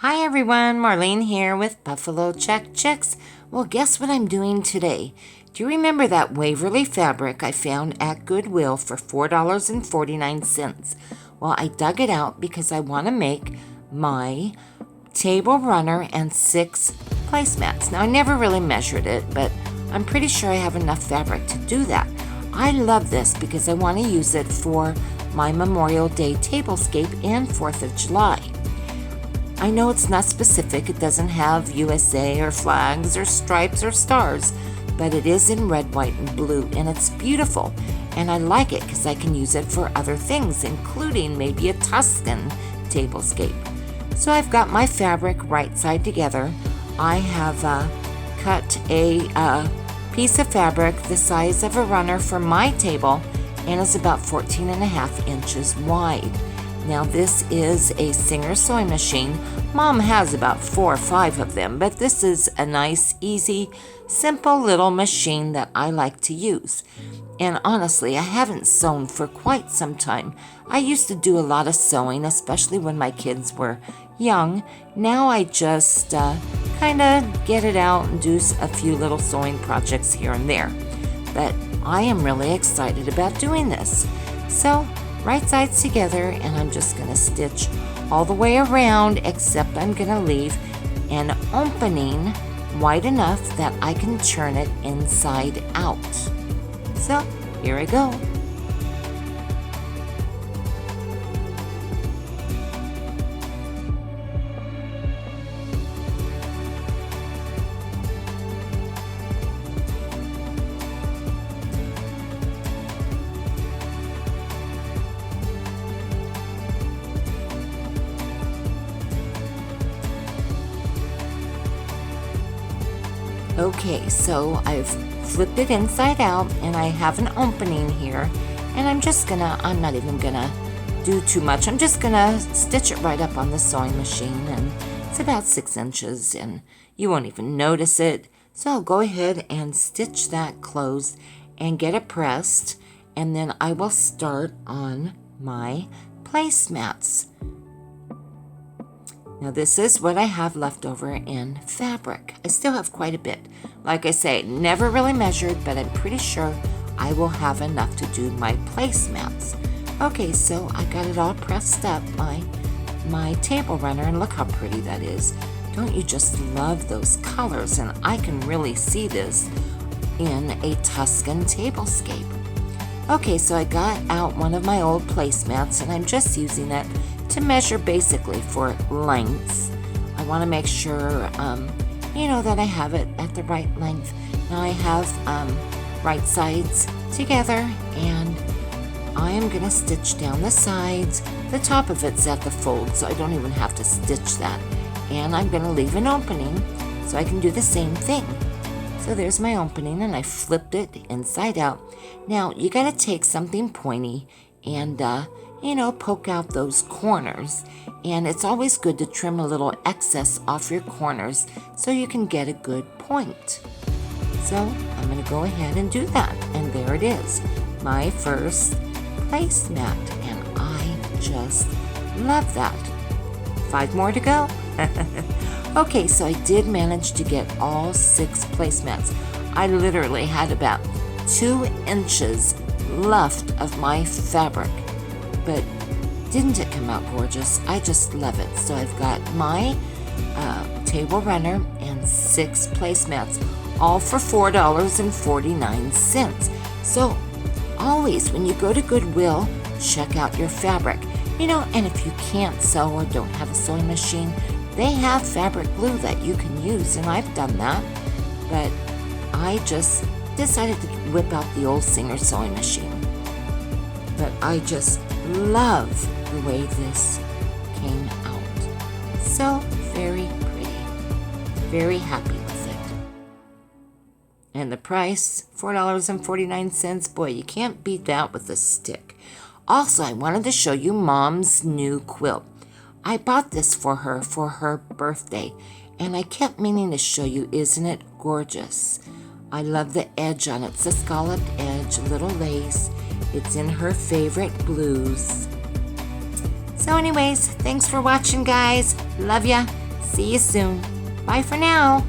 Hi everyone, Marlene here with Buffalo Check Chicks. Well, guess what I'm doing today? Do you remember that Waverly fabric I found at Goodwill for $4.49? Well, I dug it out because I want to make my table runner and 6 placemats. Now, I never really measured it, but I'm pretty sure I have enough fabric to do that. I love this because I want to use it for my Memorial Day tablescape and 4th of July. I know it's not specific, it doesn't have USA or flags or stripes or stars, but it is in red, white, and blue, and it's beautiful. And I like it because I can use it for other things, including maybe a Tuscan tablescape. So I've got my fabric right side together. I have cut a piece of fabric the size of a runner for my table, and it's about 14.5 inches wide. Now this is a Singer sewing machine. Mom has about 4 or 5 of them, but this is a nice, easy, simple little machine that I like to use. And honestly, I haven't sewn for quite some time. I used to do a lot of sewing, especially when my kids were young. Now I just kind of get it out and do a few little sewing projects here and there. But I am really excited about doing this. So, right sides together, and I'm just going to stitch all the way around, except I'm going to leave an opening wide enough that I can turn it inside out. So here I go. Okay, so I've flipped it inside out and I have an opening here, and I'm not even gonna do too much. I'm just gonna stitch it right up on the sewing machine, and it's about 6 inches and you won't even notice it. So I'll go ahead and stitch that closed and get it pressed, and then I will start on my placemats. Now this is what I have left over in fabric. I still have quite a bit. Like I say, never really measured, but I'm pretty sure I will have enough to do my placemats. Okay, so I got it all pressed up by my table runner, and look how pretty that is. Don't you just love those colors? And I can really see this in a Tuscan tablescape. Okay, so I got out one of my old placemats, and I'm just using it to measure basically for lengths. I want to make sure, that I have it at the right length. Now I have right sides together, and I am going to stitch down the sides. The top of it's at the fold, so I don't even have to stitch that. And I'm going to leave an opening so I can do the same thing. So there's my opening, and I flipped it inside out. Now you got to take something pointy and poke out those corners, and it's always good to trim a little excess off your corners so you can get a good point. So I'm going to go ahead and do that, and there it is, my first placemat, and I just love that. 5 more to go. Okay, so I did manage to get all 6 placemats. I literally had about 2 inches left of my fabric. But didn't it come out gorgeous? I just love it. So I've got my table runner and 6 placemats, all for $4.49. So always when you go to Goodwill, check out your fabric. And if you can't sew or don't have a sewing machine, they have fabric glue that you can use, and I've done that. But I just decided to whip out the old Singer sewing machine. But I just love the way this came out. So very pretty. Very happy with it. And the price, $4.49. Boy, you can't beat that with a stick. Also, I wanted to show you Mom's new quilt. I bought this for her birthday, and I kept meaning to show you. Isn't it gorgeous? I love the edge on it. It's a scalloped edge, little lace. It's in her favorite blues. So anyways, thanks for watching, guys. Love ya. See you soon. Bye for now.